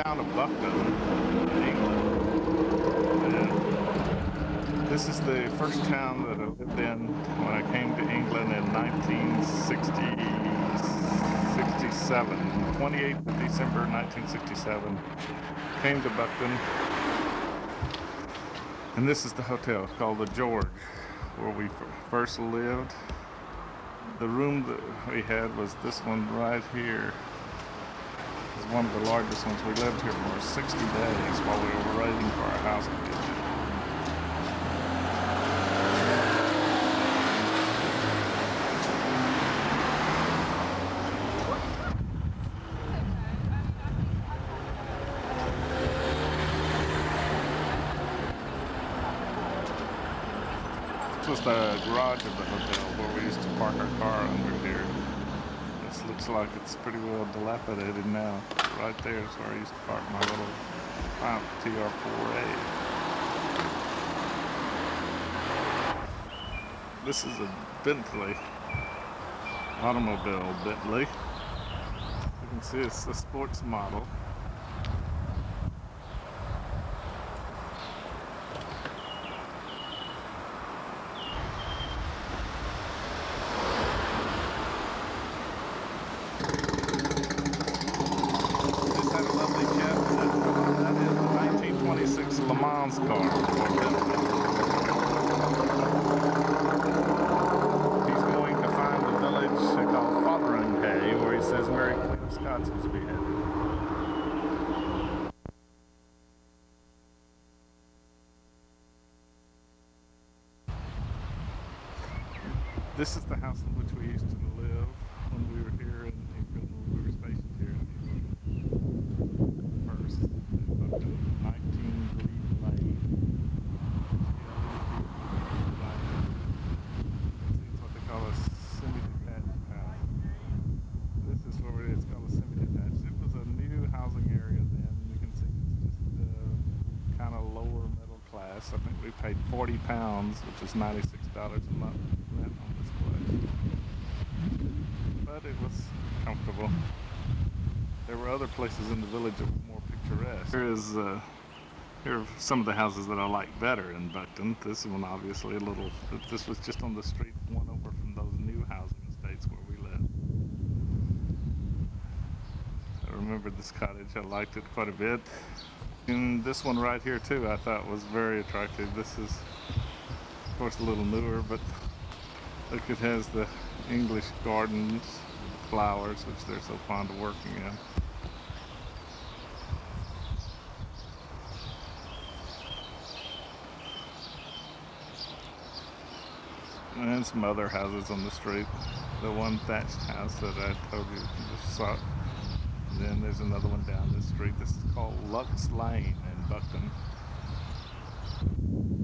town of Buckton, England. And this is the first town that I lived in when I came to England in 1967. 28th of December 1967. Came to Buckton. And this is the hotel. It's called the George, where we first lived. The room that we had was this one right here. It was one of the largest ones. We lived here for 60 days while we were waiting for our house to get built. This was the garage of the hotel where we used to park our car under here. This looks like it's pretty well dilapidated now. Right there is where I used to park my little TR4A. This is a Bentley automobile Bentley. You can see it's a sports model. Le Mans car. He's going to find a village called Fotheringhay where he says Mary Queen of Scots was beheaded. This is the house in which we used to live when we were here in England, when we were stationed here in England. First, in 19 Green Lane. It's what they call a semi-detached house. This is where it is called a semi-detached. It was a new housing area then. You can see it's just kind of lower middle class. I think we paid £40, which is $96 a month rent on this place. But it was comfortable. There were other places in the village that were more picturesque. Here are some of the houses that I like better in Buckton. This one obviously this was just on the street one over from those new housing estates where we lived. I remember this cottage, I liked it quite a bit. And this one right here too I thought was very attractive. This is of course a little newer, but look, it has the English gardens, flowers, which they're so fond of working in. And some other houses on the street. The one thatched house that I told you just saw. And then there's another one down this street. This is called Lux Lane in Buckton.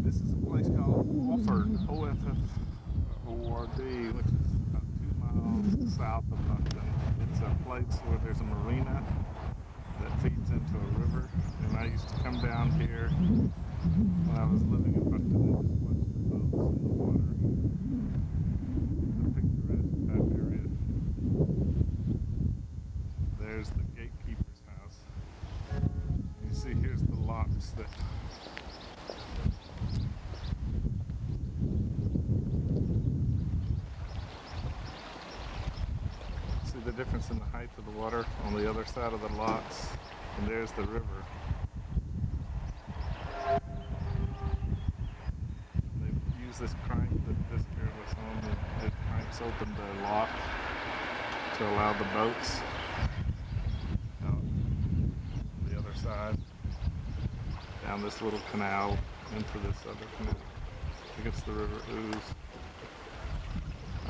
This is a place called Offord, O-F-F-O-R-D, which is about 2 miles south of Buckton. It's a place where there's a marina that feeds into a river. And I used to come down here when I was living in Buckton and just watch the boats in the water. Area. There's the gatekeeper's house. And you see here's the locks that see the difference in the height of the water on the other side of the locks, and there's the river. They use this crank that this here was on. It cranks open the lock to allow the boats out on the other side down this little canal into this other canal. I think it's the River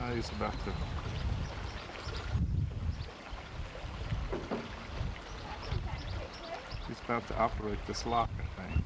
Ouse. He's about to operate this lock, I think.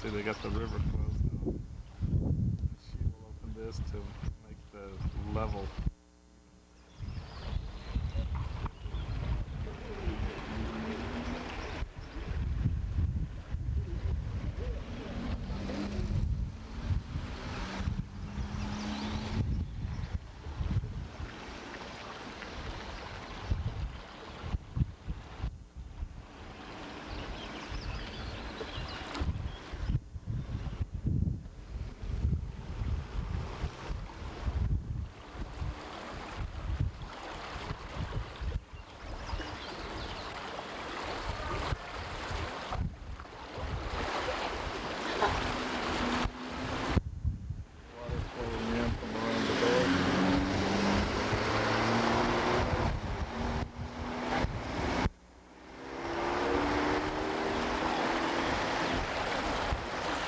See, they got the river closed now. She will open this to make the level. Water flowing in from around the door.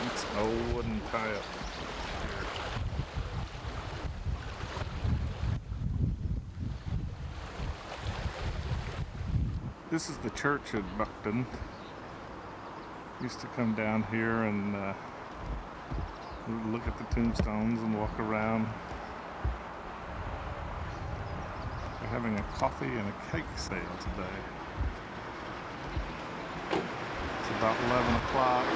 It's an old wooden tie-up here. This is the church at Buckton. Used to come down here and look at the tombstones and walk around. They're having a coffee and a cake sale today. It's about 11 o'clock.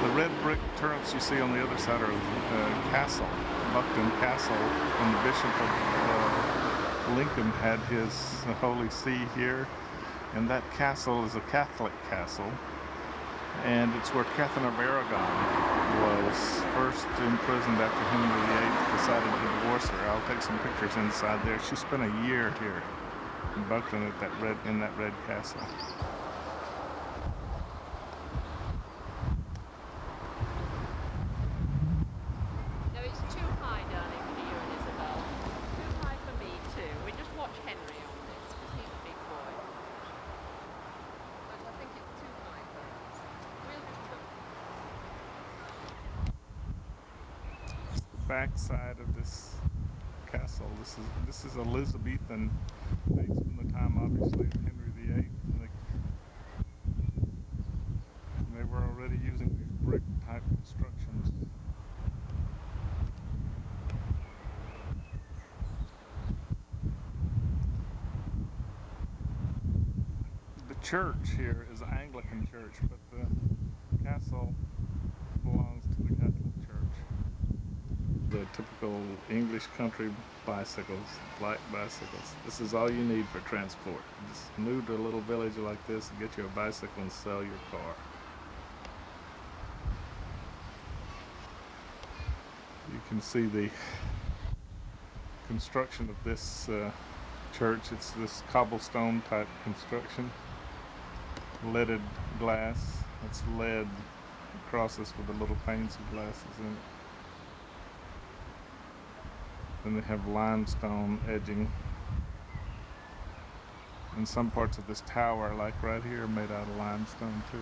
The red brick turrets you see on the other side are the castle, Buckton Castle, when the Bishop of Lincoln had his Holy See here. And that castle is a Catholic castle. And it's where Catherine of Aragon was first imprisoned after Henry VIII decided to divorce her. I'll take some pictures inside there. She spent a year here in Buckton at in that red castle. No, it's too high, darling, for you and Isabel. Too high for me too. We just watch Henry on this because he's a big boy. But I think it's too high for us. We'll just look. Back side of this castle. This is Elizabethan. Dates from the time, obviously, of Henry VIII. They were already using these brick type constructions. The church here is an Anglican church, but the castle belongs to the Catholic Church. The typical English country bicycles, black bicycles. This is all you need for transport. Just move to a little village like this and get you a bicycle and sell your car. You can see the construction of this church. It's this cobblestone type construction. Leaded glass. It's lead across this with the little panes of glasses in it. Then they have limestone edging. And some parts of this tower, like right here, are made out of limestone too.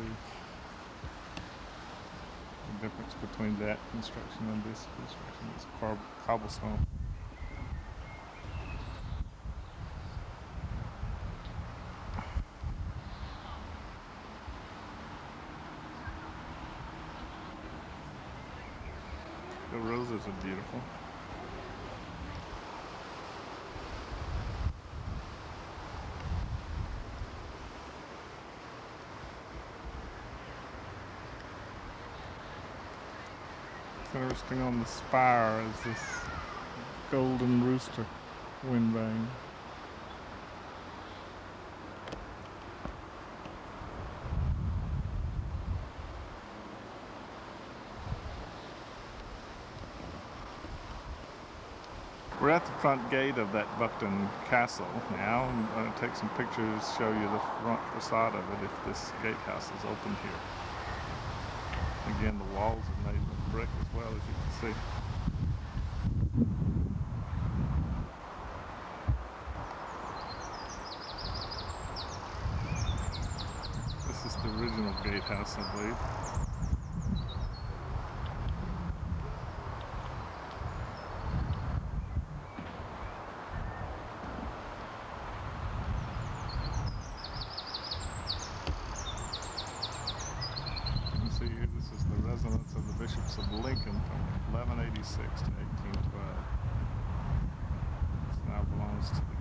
The difference between that construction and this construction is cobblestone. The roses are beautiful. What's interesting on the spire is this golden rooster wind vane. We're at the front gate of that Buckton Castle now. I'm going to take some pictures, show you the front facade of it if this gatehouse is open here. Again, the walls are made with brick as well, as you can see. This is the original gatehouse, I believe. to 1812. This now belongs to the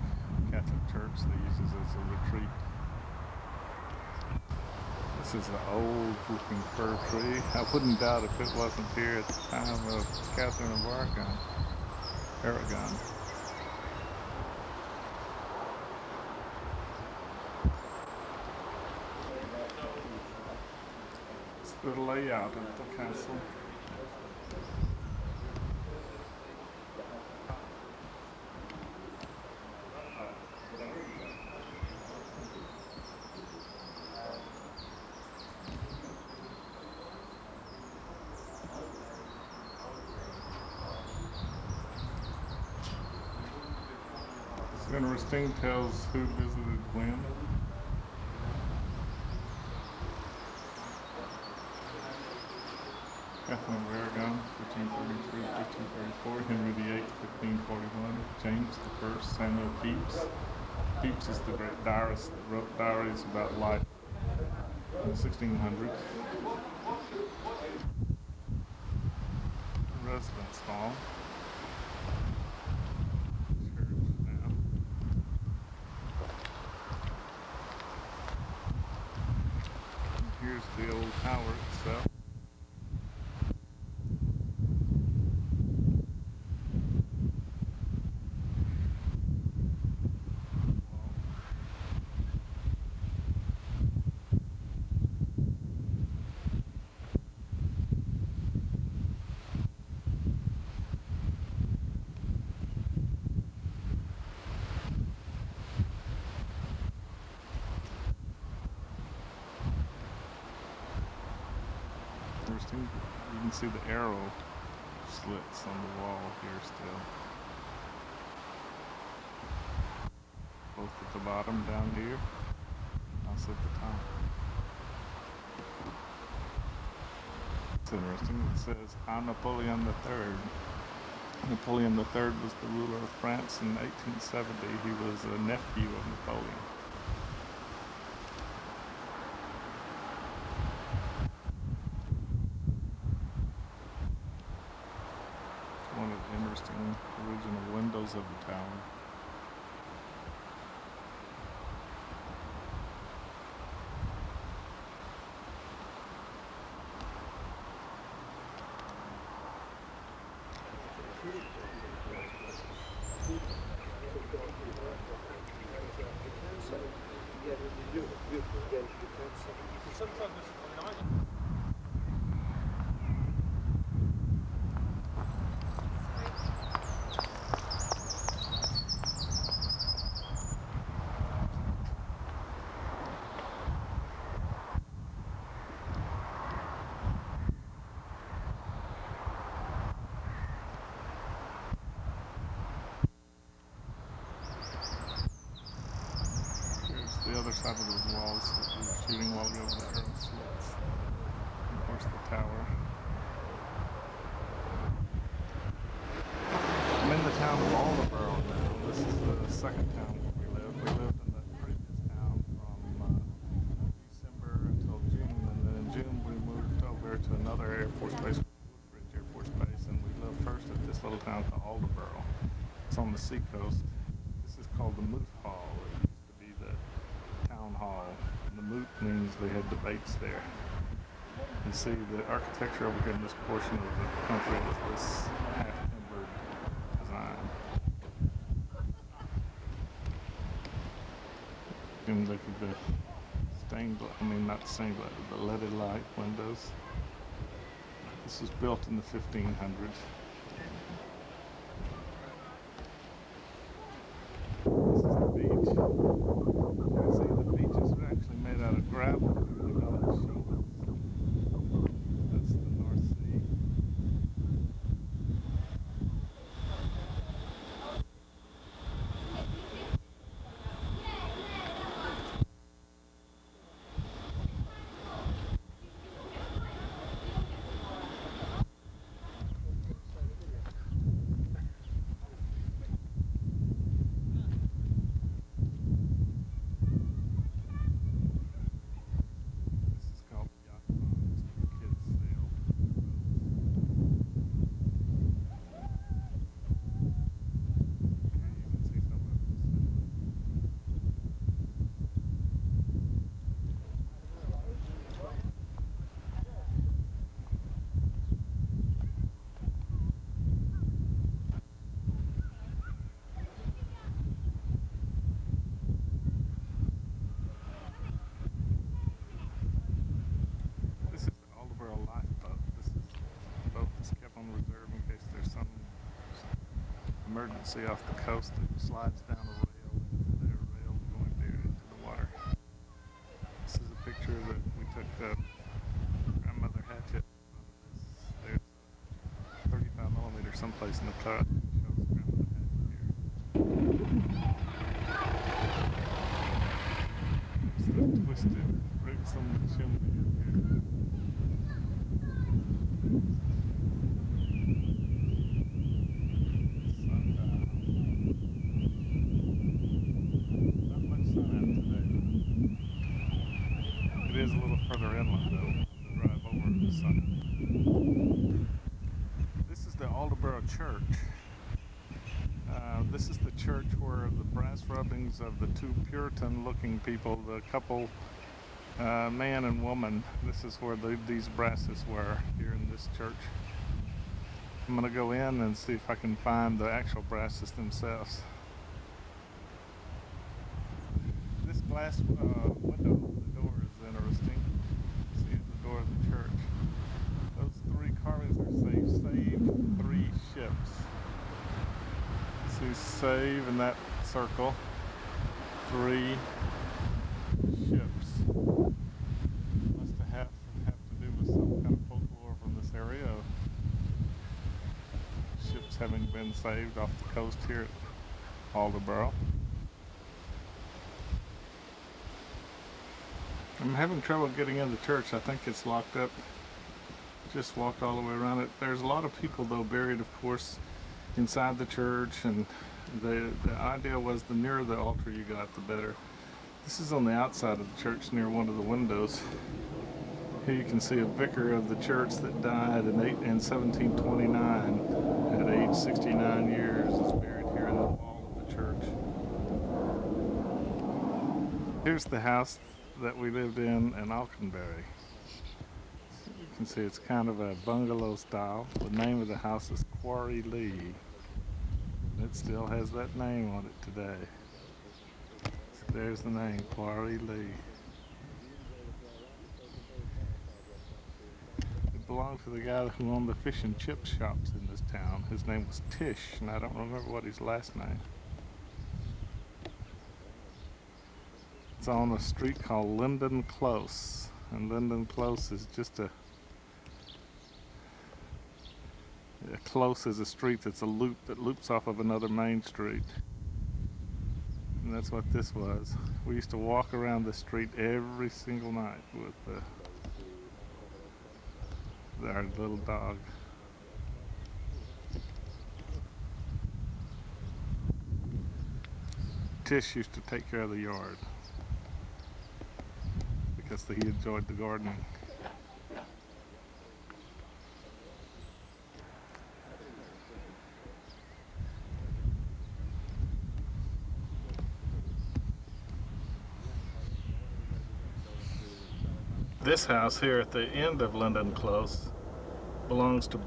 Catholic Church. They use it as a retreat. This is an old looking fir tree. I wouldn't doubt if it wasn't here at the time of Catherine of Aragon. It's the layout of the castle. Interesting, tells who visited when. Catherine of Aragon, 1533-1534, Henry VIII, 1541, James I, Samuel Pepys. Pepys is the great diarist that wrote diaries about life in the 1600s. Residence hall. Here's the old tower itself. You can see the arrow slits on the wall here still. Both at the bottom down here, also at the top. It's interesting, it says Napoleon III. Napoleon III was the ruler of France in 1870. He was a nephew of Napoleon. One of the interesting original windows of the tower. The other side of the walls that we were shooting while we were over the arrow slits. And of course the tower. I'm in the town of Aldeboro now. This is the second town where we live. We lived in the previous town from December until June, and then in June we moved over to another Air Force base, Woodbridge Air Force Base, and we lived first at this little town called Aldeboro. It's on the seacoast. This is called the Moot Hall. Hall, and the moot means they had debates there. You see the architecture over here in this portion of the country is this half-timbered design. And look at the stained glass, not stained glass, but leaded light windows. This was built in the 1500s. This is the beach. You can see the beaches are actually made out of gravel. That's the North Sea. emergency off the coast that slides down a rail into their rail going there into the water. This is a picture that we took of Grandmother Hatchet. There's a 35mm someplace in the cut. Shows Grandmother Hatchet here. It's the twisted bricks on the chimney up here. Sundial. Not much sun out today. It is a little further inland though, to drive over in the sun. This is the Alderborough Church. This is the church where the brass rubbings of the two Puritan-looking people, the couple, man and woman, this is where these brasses were here in this church. I'm gonna go in and see if I can find the actual brasses themselves. This glass window, the door is interesting. See the door of the church. Those three carvings are saved 3 ships. See save in that circle. 3 ships. Must have to do with some kind of folklore from this area. Ships having been saved off the coast here at Alderborough. I'm having trouble getting in the church. I think it's locked up. Just walked all the way around it. There's a lot of people though buried, of course, inside the church, and the idea was the nearer the altar you got, the better. This is on the outside of the church near one of the windows. Here you can see a vicar of the church that died in 1729 at age 69 years. Is buried here in the wall of the church. Here's the house that we lived in Alconbury. You can see it's kind of a bungalow style. The name of the house is Quarry Lee. It still has that name on it today. So there's the name, Quarry Lee. It belonged to the guy who owned the fish and chip shops in this town. His name was Tish, and I don't remember what his last name. It's on a street called Linden Close, and Linden Close is just a close is a street that's a loop that loops off of another main street, and that's what this was. We used to walk around the street every single night with our little dog. Tish used to take care of the yard because he enjoyed the gardening. This house here at the end of Linden Close belonged to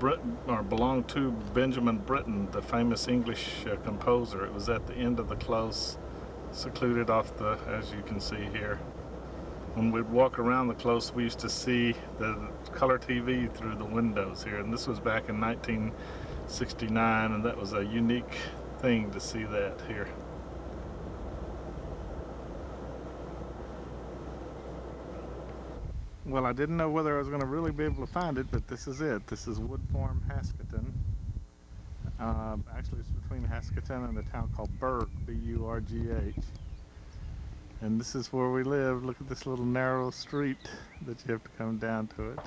Benjamin Britten, the famous English composer. It was at the end of the close, secluded off the, as you can see here. When we'd walk around the close, we used to see the color TV through the windows here, and this was back in 1969, and that was a unique thing to see that here. Well, I didn't know whether I was going to really be able to find it, but this is it. This is Wood Farm, Hasketon. Actually, it's between Hasketon and a town called Burgh, B-U-R-G-H. And this is where we live. Look at this little narrow street that you have to come down to it.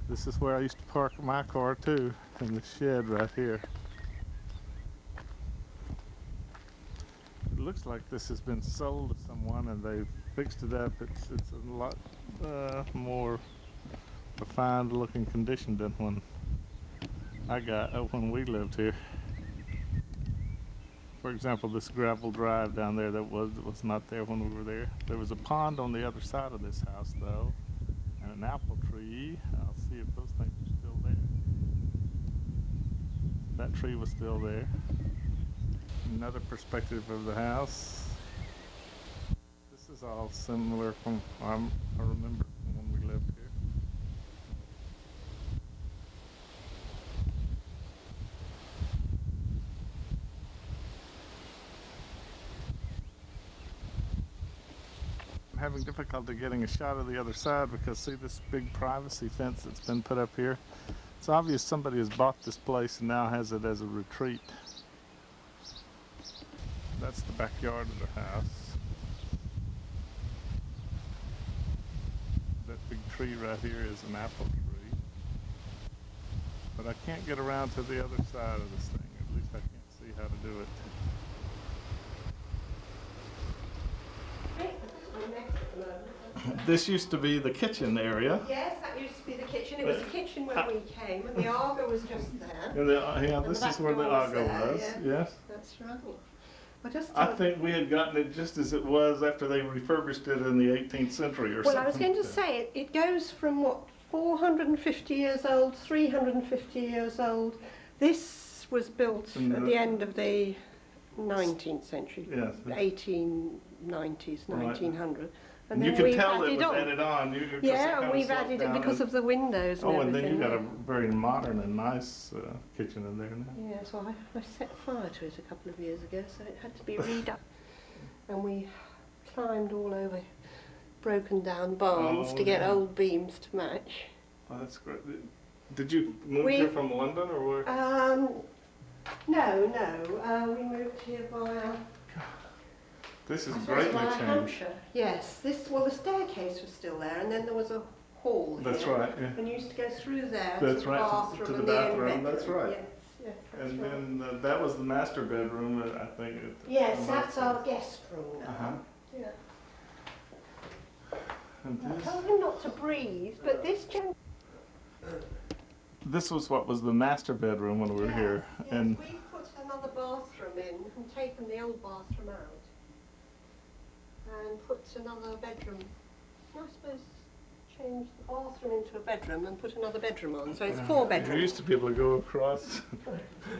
This is where I used to park my car too, in the shed right here. It looks like this has been sold to someone and they've fixed it up. It's a lot more refined looking condition than when when we lived here. For example, this gravel drive down there that was not there when we were there. There was a pond on the other side of this house though, and an apple tree. I'll see if those things are still there. That tree was still there. Another perspective of the house. This is all similar from I remember from when we lived here. having difficulty getting a shot of the other side because see this big privacy fence that's been put up here? It's obvious somebody has bought this place and now has it as a retreat. That's the backyard of the house. That big tree right here is an apple tree. But I can't get around to the other side of this thing. At least I can't see how to do it. This used to be the kitchen area. Yes, that used to be the kitchen. It was the kitchen when we came, and the Argo was just there. And yeah, this is where the Argo was. Yeah. Yes. That's right. I think we had gotten it just as it was after they refurbished it in the 18th century or something. Well, I was going to say, it goes from what, 450 years old, 350 years old. This was built at the end of the 19th century, Yes. 1890s, 1900. And you can tell it was added on. Yeah, and we've added it because of the windows and and then you everything. got a very modern and nice kitchen in there now. Yeah, so I set fire to it a couple of years ago, so it had to be redone. And we climbed all over broken down barns to get old beams to match. Oh, that's great. Did you move here from London or where? No, we moved here via... This is via greatly changed. Hampshire. Yes, the staircase was still there, and then there was a hall here. That's right, yeah. And you used to go through there That's to the right, bathroom to the and bathroom, the end that's bedroom. right. Yes, that's And right. then that was the master bedroom, I think. Yes, that's our guest room now. Uh-huh. Yeah. And I told him not to breathe, but this this was what was the master bedroom when we were here. Yes, And we put another bathroom in and taken the old bathroom out and put another bedroom. I suppose change the bathroom into a bedroom and put another bedroom on, so it's 4 we bedrooms. used to be able to go across.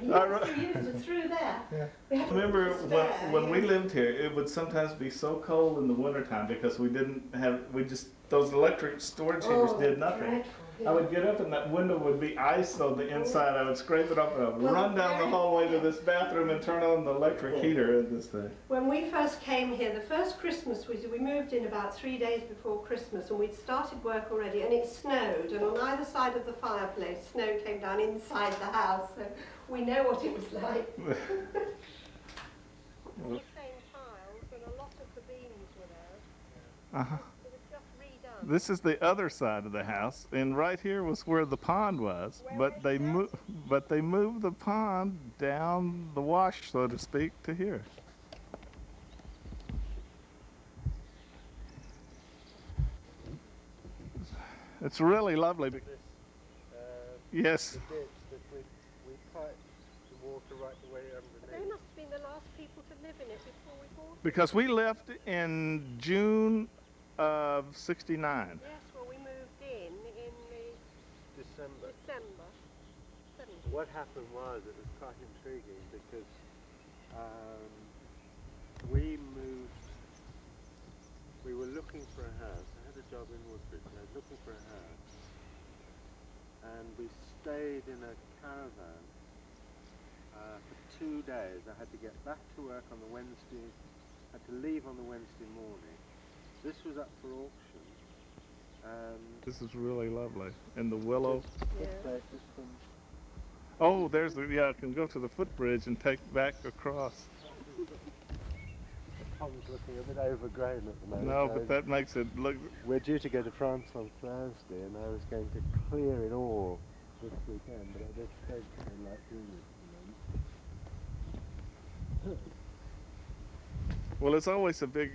Yes, we used it through there. Yeah. We had Remember a stair, when we yeah. lived here, it would sometimes be so cold in the wintertime because we didn't have, those electric storage heaters did nothing. Dreadful, I yeah. would get up and that window would be ice on the inside. I would scrape it up and I would run down the hallway to this bathroom and turn on the electric heater in this thing. When we first came here, the first Christmas we moved in about 3 days before Christmas, and we'd started work already, and it snowed, and on either side of the fireplace, snow came down inside the house, so we know what it was like. The same tiles, and a lot of the beams were there. Uh-huh. It was just redone. This is the other side of the house, and right here was where the pond was. But they moved the pond down the wash, so to speak, to here. It's really lovely. Yes. The ditch that we piped the water right the way They underneath. must have been the last people to live in it before we bought it. Because we left in June of '69. Yes, well we moved in the December. December. 70. What happened was, it was quite intriguing because we were looking for a house. I had a job in Woodbridge and I was looking for a house. And we stayed in a caravan for 2 days. I had to get back to work on the Wednesday, had to leave on the Wednesday morning. This was up for auction. This is really lovely. And the willow. Yeah. Places from Oh, there's the, yeah, I can go to the footbridge and take back across. Tom's looking a bit overgrown at the moment. No, so but that makes it look, we're due to go to France on Thursday, and I was going to clear it all this weekend, but at this stage I don't like doing it at the moment. well, it's always a big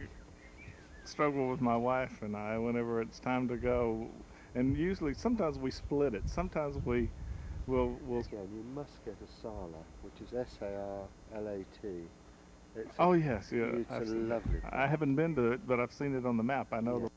struggle with my wife and I whenever it's time to go. And usually, sometimes we split it. Sometimes we'll Again, you must go to Sala, which is S-A-R-L-A-T. It's oh yes, yeah. it's a lovely place. I haven't been to it, but I've seen it on the map. I know Yeah.